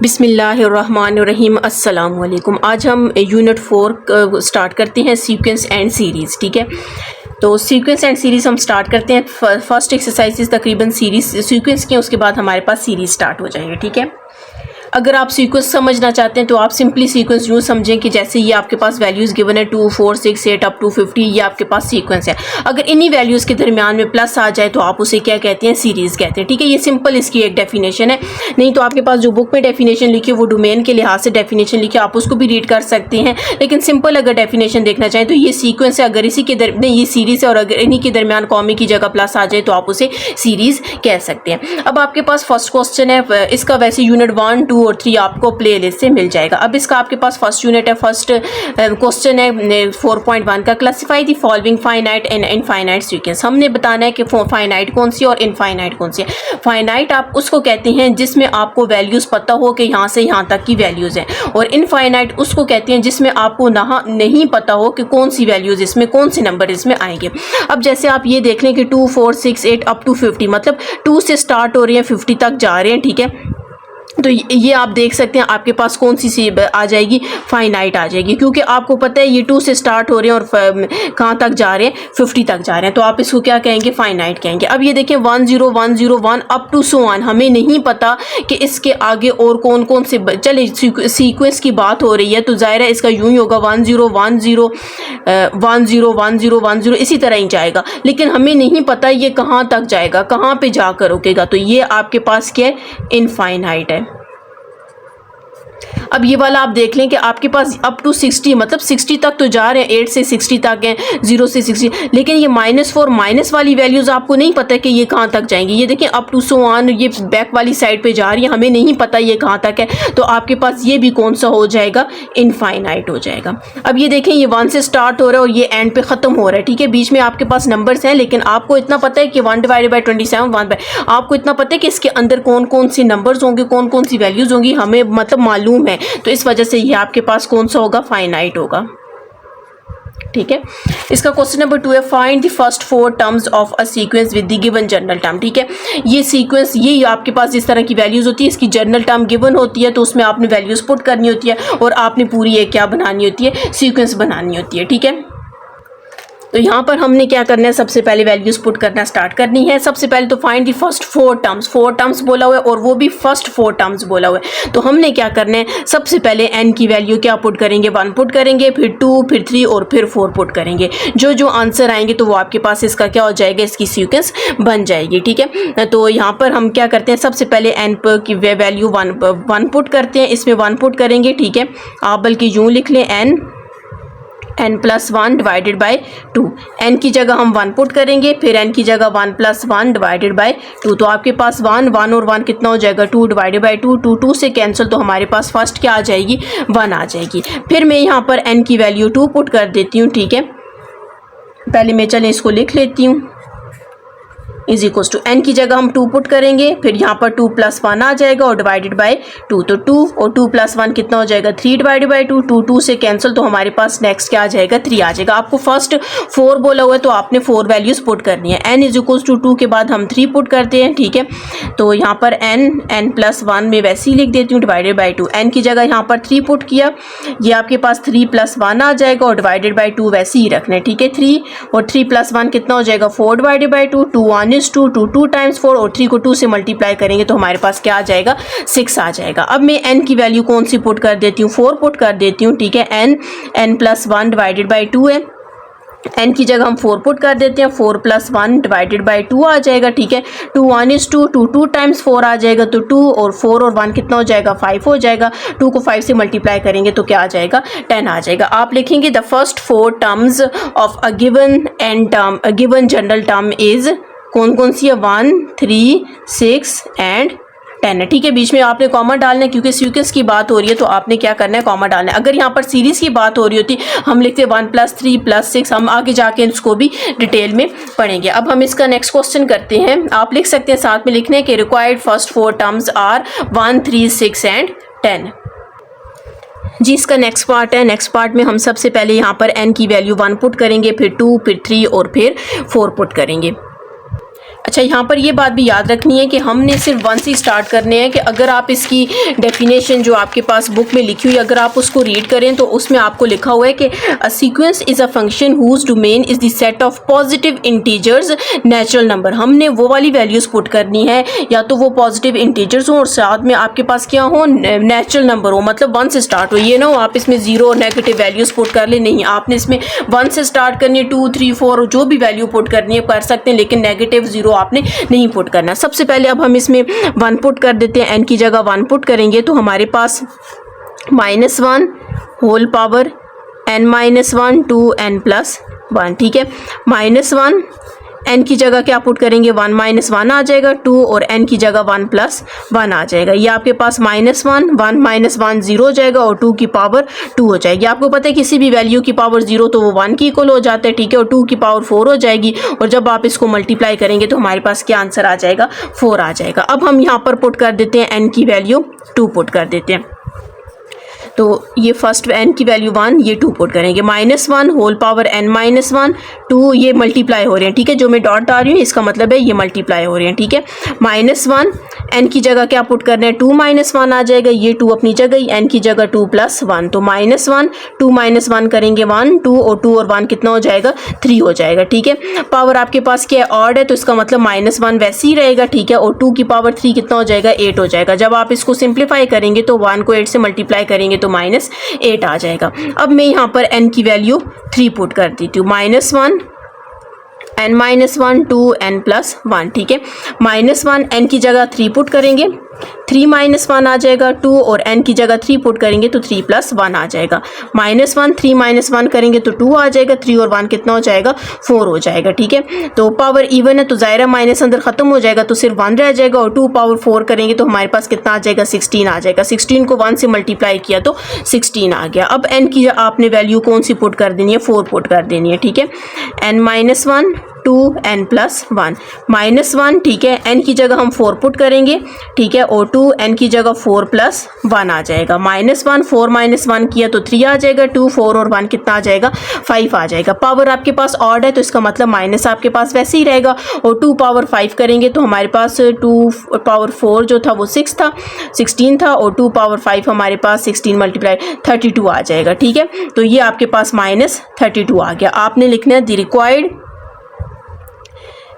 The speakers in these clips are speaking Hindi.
बिस्मिल्लाहिर्रहमानिर्रहीम अस्सलाम वालेकुम। आज हम यूनिट 4 स्टार्ट करते हैं सीक्वेंस एंड सीरीज़। ठीक है, तो सीक्वेंस एंड सीरीज़ हम स्टार्ट करते हैं। फर्स्ट एक्सरसाइजेस तकरीबन सीरीज़ सीक्वेंस के, उसके बाद हमारे पास सीरीज़ स्टार्ट हो जाएगी। ठीक है, अगर आप सीक्वेंस समझना चाहते हैं तो आप सिंपली सीक्वेंस यूँ समझें कि जैसे ये आपके पास वैल्यूज़ गिवन है 2, 4, 6, 8 अप टू 50, ये आपके पास सीक्वेंस है। अगर इन्हीं वैल्यूज़ के दरमियान में प्लस आ जाए तो आप उसे क्या कहते हैं, सीरीज़ कहते हैं। ठीक है, ये सिंपल इसकी एक डेफिनेशन है। नहीं तो आपके पास जो बुक में डेफिनेशन लिखी है वो डोमेन के लिहाज से डेफिनेशन लिखी है, आप उसको भी रीड कर सकते हैं। लेकिन सिंपल अगर डेफिनेशन देखना चाहें तो ये सीक्वेंस है, अगर इसी के नहीं ये सीरीज़ है और अगर इन्हीं के दरमियान कॉमा की जगह प्लस आ जाए तो आप उसे सीरीज़ कह सकते हैं। अब आपके पास फर्स्ट क्वेश्चन है, इसका वैसे यूनिट 1, 2 और 3 आपको प्ले लिस्ट से मिल जाएगा। अब इसका आपके पास फर्स्ट यूनिट है, फर्स्ट क्वेश्चन है 4.1 का, classify the following finite and infinite sequence. हमने बताना है कि फाइनाइट कौन सी और इनफाइनाइट कौन सी है। फाइनाइट आप उसको कहते हैं जिसमें आपको वैल्यूज़ पता हो कि यहाँ से यहाँ तक की वैल्यूज़ हैं, और इनफाइनाइट उसको कहते हैं जिसमें आपको नहीं पता हो कि कौन सी वैल्यूज़ इसमें, कौन सी नंबर इसमें आएंगे। अब जैसे आप ये देख लें कि 2, 4, 6, 8 अप टू 50, मतलब 2 से स्टार्ट हो रही है 50 तक जा रहे हैं। ठीक है, तो ये आप देख सकते हैं आपके पास कौन सी आ जाएगी, फाइनाइट आ जाएगी, क्योंकि आपको पता है ये 2 से स्टार्ट हो रहे हैं और कहाँ तक जा रहे हैं, 50 तक जा रहे हैं, तो आप इसको क्या कहेंगे, फाइनाइट कहेंगे। अब ये देखें 1, 0, 1, 0, 1 अप टू सो ऑन, हमें नहीं पता कि इसके आगे और कौन कौन से, चले सीक्वेंस की बात हो रही है तो जाहिर है इसका यूँ ही होगा 1, 0, 1, 0, 1, 0, 1, 0, 1, 0 इसी तरह ही जाएगा, लेकिन हमें नहीं पता ये कहाँ तक जाएगा, कहाँ पे जाकर रुकेगा, तो ये आपके पास क्या है, इनफाइनाइट है। अब ये वाला आप देख लें कि आपके पास अप टू 60, मतलब 60 तक तो जा रहे हैं, 8 से 60 तक हैं, 0 से 60, लेकिन ये -4 माइनस वाली वैल्यूज़ आपको नहीं पता कि ये कहाँ तक जाएंगी। ये देखें अप टू सो ऑन, ये बैक वाली साइड पे जा रही है, हमें नहीं पता ये कहाँ तक है, तो आपके पास ये भी कौन सा हो जाएगा, इनफाइनाइट हो जाएगा। अब ये देखें ये 1 से स्टार्ट हो रहा है और ये एंड पे ख़त्म हो रहा है। ठीक है, बीच में आपके पास नंबर्स हैं, लेकिन आपको इतना पता है कि 1/27 आपको इतना पता है कि इसके अंदर कौन कौन सी नंबर्स होंगे, कौन कौन सी वैल्यूज़ होंगी, हमें मतलब मालूम है, तो इस वजह से ये आपके पास कौन सा होगा, फाइनाइट होगा। ठीक है, इसका क्वेश्चन नंबर 2 है, find the first 4 terms of a sequence with the given general term. ठीक है, ये सीक्वेंस, ये आपके पास जिस तरह की वैल्यूज़ होती है, इसकी जनरल टर्म गिवन होती है, तो उसमें आपने वैल्यूज़ पुट करनी होती है और आपने पूरी एक क्या बनानी होती है, सीक्वेंस बनानी होती है। ठीक है, तो यहाँ पर हमने क्या करना है, सबसे पहले वैल्यूज़ पुट करना स्टार्ट करनी है। सबसे पहले तो फाइंड दी फर्स्ट 4 टर्म्स बोला हुआ है और वो भी फर्स्ट 4 टर्म्स बोला हुआ है, तो हमने क्या करना है, सबसे पहले n की वैल्यू क्या पुट करेंगे, 1 पुट करेंगे, फिर 2, फिर 3 और फिर 4 पुट करेंगे। जो जो आंसर आएंगे तो वो आपके पास इसका क्या हो जाएगा, इसकी सीक्वेंस बन जाएगी। ठीक है, तो यहाँ पर हम क्या करते हैं, सबसे पहले n की वैल्यू 1 पुट करते हैं, इसमें 1 पुट करेंगे। ठीक है, आप बल्कि यूँ लिख लें n+1 डिवाइडेड बाय 2, n की जगह हम 1 पुट करेंगे, फिर n की जगह 1+1 डिवाइडेड बाय 2, तो आपके पास 1 और 1 कितना हो जाएगा, 2 डिवाइडेड बाय 2, 2 से कैंसिल, तो हमारे पास फर्स्ट क्या आ जाएगी, 1 आ जाएगी। फिर मैं यहाँ पर n की वैल्यू 2 पुट कर देती हूँ। ठीक है, पहले मैं चलें इसको लिख लेती हूँ, इज इक्वल टू n की जगह हम 2 पुट करेंगे, फिर यहाँ पर 2 + 1 आ जाएगा और डिवाइडेड बाय 2, तो 2 और 2 + 1 कितना हो जाएगा, 3 डिवाइडेड बाय 2, 2 से कैंसिल, तो हमारे पास नेक्स्ट क्या आ जाएगा, 3 आ जाएगा। आपको फर्स्ट 4 बोला हुआ है तो आपने 4 वैल्यूज़ पुट करनी है। n = 2 के बाद हम 3 पुट करते हैं। ठीक है, तो यहाँ पर n+1 में वैसे ही लिख देती हूँ, डिवाइडेड बाय 2, n की जगह यहाँ पर 3 पुट किया, ये आपके पास 3 + 1 आ जाएगा और डिवाइडेड बाय 2 वैसे ही रखना है। ठीक है, 3 और 3 + 1 कितना हो जाएगा, 4 डिवाइडेड बाय 2, 2 1 is 2, 2 टाइम्स 4 और 3 को 2 से मल्टीप्लाई करेंगे तो हमारे पास क्या आ जाएगा, 6 आ जाएगा। अब मैं n की वैल्यू कौन सी पुट कर देती हूँ, 4 पुट कर देती हूँ। ठीक है, n+1 डिवाइडेड बाय 2 है, n की जगह हम 4 पुट कर देते हैं, 4 + 1 डिवाइडेड बाय 2 आ जाएगा। ठीक है, 2 1 is 2, 2 टाइम्स 4 आ जाएगा, तो 2 और 4 और 1 कितना हो जाएगा, 5 हो जाएगा। 2 को 5 से मल्टीप्लाई करेंगे तो क्या आ जाएगा, 10 आ जाएगा। आप लिखेंगे the first 4 terms of a given general term is, कौन कौन सी है, 1, 3, 6 एंड 10 है। ठीक है, बीच में आपने कॉमा डालना है, क्योंकि सीक्वेंस की बात हो रही है तो आपने क्या करना है, कॉमा डालना है। अगर यहाँ पर सीरीज़ की बात हो रही होती, हम लिखते 1 + 3 + 6, हम आगे जाके इसको भी डिटेल में पढ़ेंगे। अब हम इसका नेक्स्ट क्वेश्चन करते हैं। आप लिख सकते हैं, साथ में लिखने के required first 4 terms are 1, 3, 6 and 10 जी। इसका नेक्स्ट पार्ट है, नेक्स्ट पार्ट में हम सबसे पहले यहाँ पर n की वैल्यू 1 पुट करेंगे, फिर 2, फिर 3 और फिर 4 पुट करेंगे। अच्छा, यहाँ पर ये बात भी याद रखनी है कि हमने सिर्फ 1 से स्टार्ट करने हैं कि अगर आप इसकी डेफिनेशन जो आपके पास बुक में लिखी हुई अगर आप उसको रीड करें तो उसमें आपको लिखा हुआ है कि a sequence is a function whose domain is the set of positive integers natural number. हमने वो वाली वैल्यूज़ पुट करनी है या तो वो पॉजिटिव इंटीजर्स हों और साथ में आपके पास क्या हो, नेचुरल नंबर हो, मतलब 1 से स्टार्ट हो। ये ना हो आप इसमें ज़ीरो और नेगेटिव वैल्यूज़ पुट कर ले, नहीं, आपने इसमें 1 से स्टार्ट करनी है, 2, 3, 4 जो भी वैल्यू पुट करनी है कर सकते हैं, लेकिन नेगेटिव ज़ीरो आपने नहीं पुट करना। सबसे पहले अब हम इसमें 1 पुट कर देते हैं, n की जगह 1 पुट करेंगे तो हमारे पास -1 whole power n-1 to n+1, ठीक है। -1 n की जगह क्या पुट करेंगे, 1 - 1 आ जाएगा, 2 और n की जगह 1 + 1 आ जाएगा। ये आपके पास -1 1 - 1 0 हो जाएगा और 2 की पावर 2 हो जाएगी। आपको पता है किसी भी वैल्यू की पावर 0 तो वो 1 की इक्वल हो जाता है, ठीक है, और 2 की पावर 4 हो जाएगी और जब आप इसको मल्टीप्लाई करेंगे तो हमारे पास क्या आंसर आ जाएगा, 4 आ जाएगा। अब हम यहाँ पर पुट कर देते हैं n की वैल्यू 2 पुट कर देते हैं, तो ये फर्स्ट n की वैल्यू 1, ये 2 पुट करेंगे। -1 होल पावर n-1 2, ये मल्टीप्लाई हो रहे हैं, ठीक है, जो मैं डॉट डाल रही हूँ इसका मतलब है ये मल्टीप्लाई हो रहे हैं, ठीक है। -1 n की जगह क्या पुट करना है, 2 - 1 आ जाएगा, ये 2 अपनी जगह, n की जगह 2 + 1, तो -1 2 - 1 करेंगे 1 2 और 2 और 1 कितना हो जाएगा, 3 हो जाएगा, ठीक है। पावर आपके पास क्या है, ऑड है, तो इसका मतलब -1 वैसे ही रहेगा, ठीक है, और 2 की पावर 3 कितना हो जाएगा, 8 हो जाएगा। जब आप इसको सिंप्लीफाई करेंगे तो 1 को 8 से मल्टीप्लाई करेंगे तो -8 आ जाएगा। अब मैं यहाँ पर n की वैल्यू 3 पुट कर देती हूँ, -1 n-1 टू n+1, ठीक है। -1 n की जगह 3 पुट करेंगे, 3 - 1 आ जाएगा, 2 और n की जगह 3 पुट करेंगे तो 3 + 1 आ जाएगा। -1 3 - 1 करेंगे तो 2 आ जाएगा, 3 और 1 कितना हो जाएगा, 4 हो जाएगा, ठीक है। तो पावर इवन है तो ज़ाहिर है माइनस अंदर ख़त्म हो जाएगा तो सिर्फ 1 रह जाएगा और 2 पावर 4 करेंगे तो हमारे पास कितना आ जाएगा, 16 आ जाएगा। 16 को 1 से मल्टीप्लाई किया तो 16 आ गया। अब n की आपने वैल्यू कौन सी पुट कर देनी है, 4 पुट कर देनी है, ठीक है। n-1 टू n+1 -1, ठीक है, n की जगह हम 4 पुट करेंगे, ठीक है, और 2 n की जगह 4 + 1 आ जाएगा। -1 4 - 1 किया तो 3 आ जाएगा, 2 4 और 1 कितना आ जाएगा, 5 आ जाएगा। पावर आपके पास ऑड है तो इसका मतलब माइनस आपके पास वैसे ही रहेगा और 2 पावर 5 करेंगे तो हमारे पास 2 पावर 4 जो था वो 6 था, 16 था और 2 पावर 5 हमारे पास 16 × 32 आ जाएगा, ठीक है। तो ये आपके पास -32 आ गया। आपने लिखना है द रिक्वायर्ड,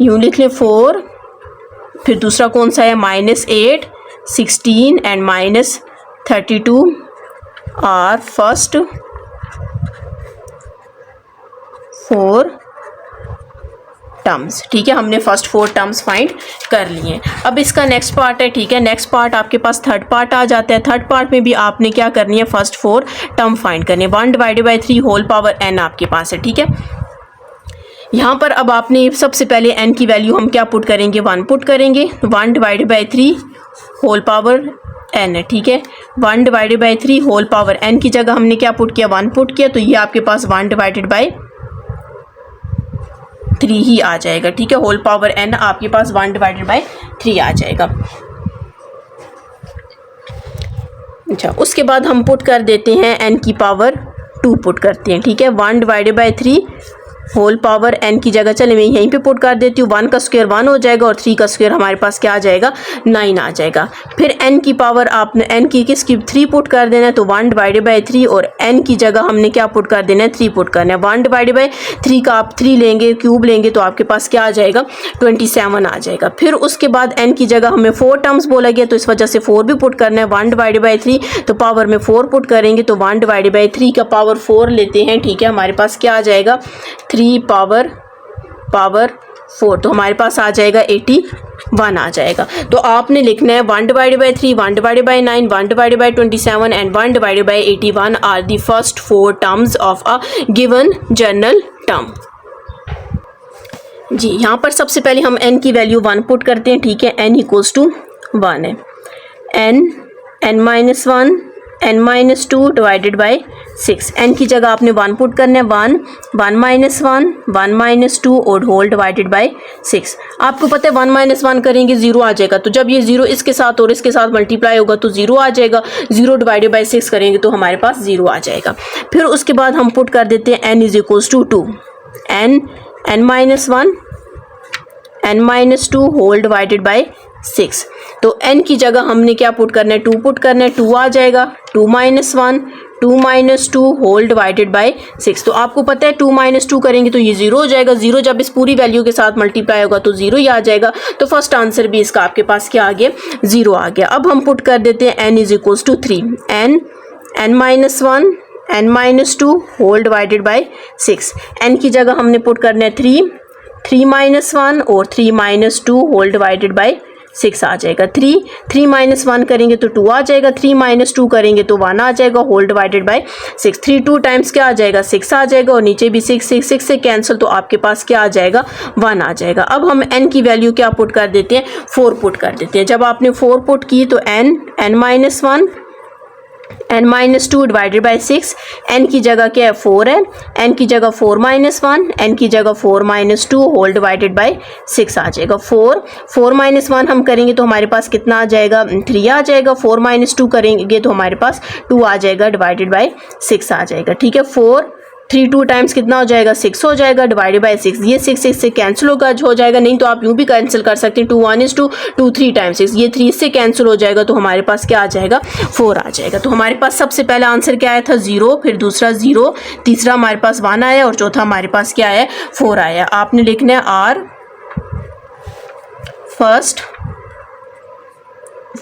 यूँ लिख लें 4, फिर दूसरा कौन सा है -8 16 एंड -32 आर फर्स्ट 4 टर्म्स, ठीक है। हमने फर्स्ट 4 टर्म्स फाइंड कर लिए। अब इसका नेक्स्ट पार्ट है, ठीक है, नेक्स्ट पार्ट आपके पास थर्ड पार्ट आ जाता है। थर्ड पार्ट में भी आपने क्या करनी है, फर्स्ट 4 टर्म फाइंड करनी है। 1/3 होल पावर n आपके पास है, ठीक है। यहाँ पर अब आपने सबसे पहले n की वैल्यू हम क्या पुट करेंगे, 1 पुट करेंगे, 1/3 होल पावर n है, ठीक है। 1/3 होल पावर n की जगह हमने क्या पुट किया, 1 पुट किया, तो ये आपके पास 1/3 ही आ जाएगा, ठीक है। होल पावर n आपके पास 1/3 आ जाएगा। अच्छा, उसके बाद हम पुट कर देते हैं n की पावर 2 पुट करते हैं, ठीक है। 1/3 होल पावर n की जगह चले मैं यहीं पे पुट कर देती हूँ, 1 का स्क्वायर 1 हो जाएगा और 3 का स्क्वायर हमारे पास क्या आ जाएगा, 9 आ जाएगा। फिर n की पावर आपने n की किसकी 3 पुट कर देना है, तो 1/3 और n की जगह हमने क्या पुट कर देना है, 3 पुट करना है। 1/3 का आप 3 लेंगे, क्यूब लेंगे तो आपके पास क्या आ जाएगा, 27 आ जाएगा। फिर उसके बाद n की जगह हमें 4 टर्म्स बोला गया तो इस वजह से 4 भी पुट करना है। 1/3 तो पावर में 4 पुट करेंगे तो 1/3 का पावर 4 लेते हैं, ठीक है। हमारे पास क्या आ जाएगा, 3 पावर 4, तो हमारे पास आ जाएगा 81 आ जाएगा। तो आपने लिखना है 1/3 1/9 1/27 and 1/81 are the first 4 terms of a given general term. जी, यहाँ पर सबसे पहले हम n की वैल्यू 1 पुट करते हैं, ठीक है। n = 1 है, n-1 n-2 / 6। n की जगह आपने 1 पुट करना है, 1 1 - 2 और होल डिवाइडेड बाय 6। आपको पता है 1 - 1 करेंगे 0 आ जाएगा, तो जब ये 0 इसके साथ और इसके साथ मल्टीप्लाई होगा तो 0 आ जाएगा। 0 डिवाइडेड बाय 6 करेंगे तो हमारे पास 0 आ जाएगा। फिर उसके बाद हम पुट कर देते हैं n = 2, n-1 n-2 whole divided by 6। तो n की जगह हमने क्या पुट करना है, 2 पुट करना है, 2 आ जाएगा, 2 - 2 होल डिवाइडेड बाय 6। तो आपको पता है 2 - 2 करेंगे तो ये 0 हो जाएगा, 0 जब इस पूरी वैल्यू के साथ मल्टीप्लाई होगा तो 0 ही आ जाएगा। तो फर्स्ट आंसर भी इसका आपके पास क्या आ गया, 0 आ गया। अब हम पुट कर देते हैं n = 3, n-2 whole divided by 6। n की जगह हमने पुट करना है 3 - 1 और 3 - 2 होल डिवाइडेड बाय 6 आ जाएगा। 3 - 1 करेंगे तो 2 आ जाएगा, 3 - 2 करेंगे तो 1 आ जाएगा होल डिवाइडेड बाय 6। 3 2 टाइम्स क्या आ जाएगा, 6 आ जाएगा और नीचे भी 6 से कैंसिल, तो आपके पास क्या आ जाएगा, 1 आ जाएगा। अब हम n की वैल्यू क्या पुट कर देते हैं, 4 पुट कर देते हैं। जब आपने 4 पुट की तो n-2 डिवाइडेड बाय 6, n की जगह क्या है, 4 है, n की जगह 4 - 1, n की जगह 4 - 2 होल डिवाइडेड बाय 6 आ जाएगा। 4 - 1 हम करेंगे तो हमारे पास कितना आ जाएगा, 3 आ जाएगा। 4 - 2 करेंगे तो हमारे पास 2 आ जाएगा डिवाइडेड बाय 6 आ जाएगा। ठीक है, 3 2 टाइम्स कितना हो जाएगा, 6 हो जाएगा डिवाइडेड बाय 6। ये 6 से कैंसिल हो जाएगा, नहीं तो आप यूँ भी कैंसिल कर सकते हैं, 2 1 is 2, 2 3 टाइम्स 6, ये 3 से कैंसिल हो जाएगा तो हमारे पास क्या आ जाएगा, 4 आ जाएगा। तो हमारे पास सबसे पहला आंसर क्या आया था, 0, फिर दूसरा 0, तीसरा हमारे पास 1 आया और चौथा हमारे पास क्या आया, 4 आया। आपने लिखना है are first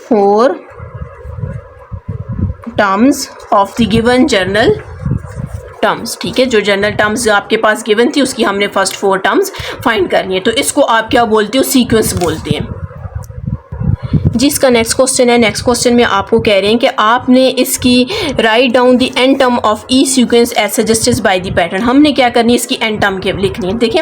4 terms of the given general terms. ठीक है, जो जनरल टर्म्स आपके पास गिवन थी उसकी हमने फर्स्ट 4 टर्म्स फाइंड करनी है। तो इसको आप क्या बोलते हो, सीक्वेंस बोलते हैं। जिसका नेक्स्ट क्वेश्चन है, नेक्स्ट क्वेश्चन में आपको कह रहे हैं कि आपने इसकी right down the N term of E sequence as suggested by the pattern. हमने क्या करनी है, इसकी एन टर्म लिखनी है। देखिए,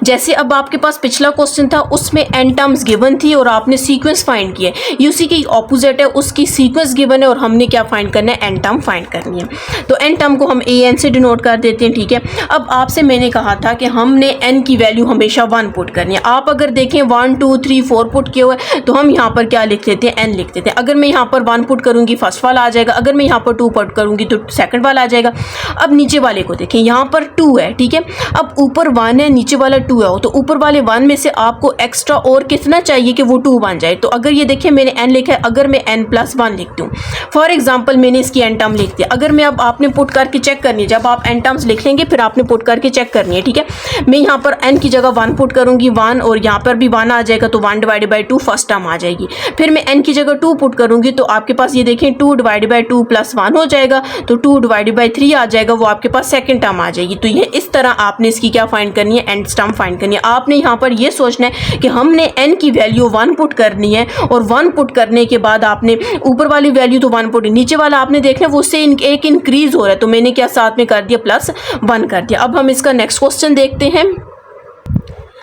जैसे अब आपके पास पिछला क्वेश्चन था उसमें एन टर्म्स गिवन थी और आपने सीक्वेंस फाइंड किया है, ये उसी की ऑपोजिट है, उसकी सीक्वेंस गिवन है और हमने क्या फाइंड करना है, एन टर्म फाइंड करनी है। तो एन टर्म को हम ए एन से डिनोट कर देते हैं। ठीक है, अब आपसे मैंने कहा था कि हमने एन की वैल्यू हमेशा 1 पुट करनी है। आप अगर देखें 1 2 3 4 पुट किए हुए तो हम यहाँ पर क्या लिख देते हैं, एन लिख देते हैं। अगर मैं यहाँ पर 1 पुट करूंगी फर्स्ट वाला आ जाएगा, अगर मैं यहाँ पर 2 पुट करूंगी तो सेकंड वाला आ जाएगा। अब नीचे वाले को देखें, यहाँ पर 2 है, ठीक है, अब ऊपर 1 है, नीचे वाला 2 है, तो ऊपर वाले 1 में से आपको एक्स्ट्रा और कितना चाहिए कि वो 2 बन जाए। तो अगर ये देखिए मैंने n लिखा है, अगर मैं n+1 लिखती हूँ, फॉर एग्जाम्पल मैंने इसकी n टर्म लिख दिया, अगर मैं अब आपने पुट करके चेक करनी है, जब आप n टर्म्स लिख लेंगे फिर आपने पुट करके चेक करनी है। ठीक है, मैं यहाँ पर n की जगह 1 पुट करूंगी, 1 और यहाँ पर भी 1 आ जाएगा तो 1 डिवाइडेड बाई 2 फर्स्ट टर्म आ जाएगी। फिर मैं n की जगह 2 पुट करूंगी तो आपके पास ये देखें 2 डिवाइडेड बाई 2 + 1 हो जाएगा, तो 2 डिवाइडेड बाई 3 आ जाएगा, वो आपके पास सेकंड टर्म आ जाएगी। तो ये इस तरह आपने इसकी क्या फाइंड करनी है, एन टर्म फाइंड करनी है। आपने यहाँ पर ये सोचना है कि हमने n की वैल्यू 1 पुट करनी है और 1 पुट करने के बाद आपने ऊपर वाली वैल्यू तो 1 पुट, नीचे वाला आपने देखना है वो उससे एक इंक्रीज हो रहा है, तो मैंने क्या साथ में कर दिया +1 कर दिया। अब हम इसका नेक्स्ट क्वेश्चन देखते हैं।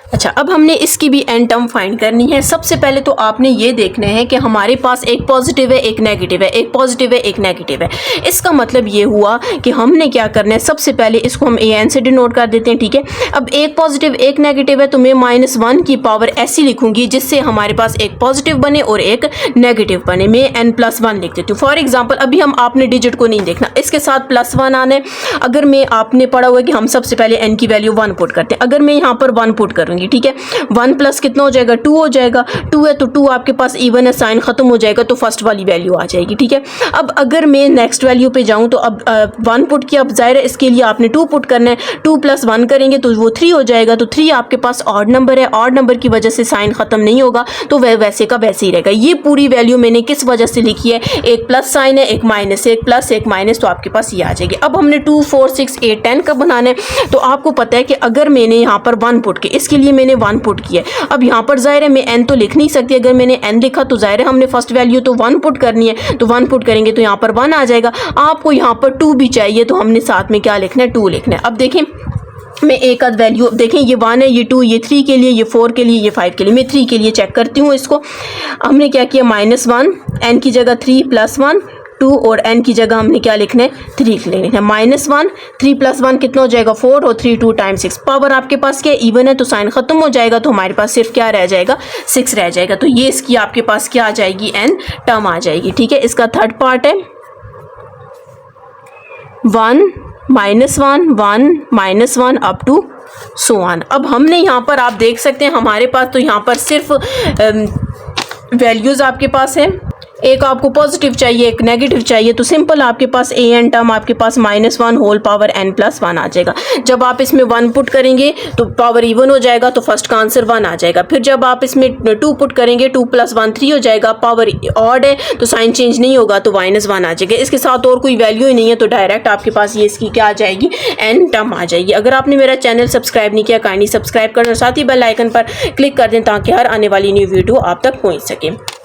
अच्छा, अब हमने इसकी भी एन टर्म फाइंड करनी है। सबसे पहले तो आपने ये देखना है कि हमारे पास एक पॉजिटिव है, एक नेगेटिव है, एक पॉजिटिव है, एक नेगेटिव है। इसका मतलब ये हुआ कि हमने क्या करना है, सबसे पहले इसको हम ए एन से डिनोट कर देते हैं। ठीक है, अब एक पॉजिटिव एक नेगेटिव है तो मैं -1 की पावर ऐसी लिखूंगी जिससे हमारे पास एक पॉजिटिव बने और एक नेगेटिव बने। मैं n+1 लिख देती हूँ। फॉर एग्जाम्पल अभी हम आपने डिजिट को नहीं देखना, इसके साथ +1 आना है। अगर मैं आपने पढ़ा हुआ है कि हम सबसे पहले n की वैल्यू 1 पुट करते हैं, अगर मैं यहाँ पर 1 पुट करूँगी, ठीक है, 1 प्लस कितना हो जाएगा, 2 हो जाएगा, 2 है तो 2 आपके पास इवन है, साइन खत्म हो जाएगा तो फर्स्ट वाली वैल्यू आ जाएगी। ठीक है, अब अगर मैं नेक्स्ट वैल्यू पे जाऊं तो अब 1 पुट किया, अब जाहिर है इसके लिए आपने 2 पुट करना है, 2 + 1 करेंगे तो वो 3 हो जाएगा, तो 3 आपके पास ऑड नंबर है, ऑड नंबर की वजह से साइन खत्म नहीं होगा तो वह वैसे का वैसे ही रहेगा। ये पूरी वैल्यू मैंने किस वजह से लिखी है, एक प्लस साइन है, एक माइनस है, एक प्लस एक माइनस, तो आपके पास ये आ जाएगी। अब हमने 2 4 6 8 10 का बनाना है, तो आपको पता है कि अगर मैंने यहाँ पर 1 पुट किया, इसके लिए मैंने 1 पुट किया, अब यहाँ पर जाहिर है मैं n तो लिख नहीं सकती, अगर मैंने n लिखा तो जाहिर है हमने फर्स्ट वैल्यू तो 1 पुट करनी है, तो 1 पुट करेंगे तो यहाँ पर 1 आ जाएगा। आपको यहाँ पर 2 भी चाहिए तो हमने साथ में क्या लिखना है, 2 लिखना है। अब देखें मैं एक आध वैल्यू, देखें ये 1 है, ये 2, ये 3 के लिए, ये 4 के लिए, ये 5 के लिए, मैं 3 के लिए चेक करती हूँ इसको। हमने क्या किया, -1, n की जगह 3 + 1 2 और n की जगह हमने क्या लिखना है, 3 लिख लेना है। -1 3 + 1 कितना हो जाएगा, 4 और 3 2 टाइम्स 6, पावर आपके पास क्या इवन है तो साइन खत्म हो जाएगा, तो हमारे पास सिर्फ क्या रह जाएगा, 6 रह जाएगा। तो ये इसकी आपके पास क्या आ जाएगी, n टर्म आ जाएगी। ठीक है, इसका थर्ड पार्ट है 1 -1 1 -1 अप टू सो ऑन। अब हमने यहाँ पर आप देख सकते हैं हमारे पास तो यहाँ पर सिर्फ वैल्यूज़ आपके पास है, एक आपको पॉजिटिव चाहिए एक नेगेटिव चाहिए, तो सिंपल आपके पास ए एन टर्म आपके पास -1 होल पावर n+1 आ जाएगा। जब आप इसमें 1 पुट करेंगे तो पावर इवन हो जाएगा, तो फर्स्ट का आंसर 1 आ जाएगा। फिर जब आप इसमें 2 पुट करेंगे 2 + 1 3 हो जाएगा, पावर ऑड है तो साइन चेंज नहीं होगा तो -1 आ जाएगा। इसके साथ और कोई वैल्यू ही नहीं है, तो डायरेक्ट आपके पास ये इसकी क्या आ जाएगी, n टर्म आ जाएगी। अगर आपने मेरा चैनल सब्सक्राइब नहीं किया काइंडली सब्सक्राइब करना और साथ ही बेल आइकन पर क्लिक कर दें ताकि हर आने वाली न्यू वीडियो आप तक पहुँच सके।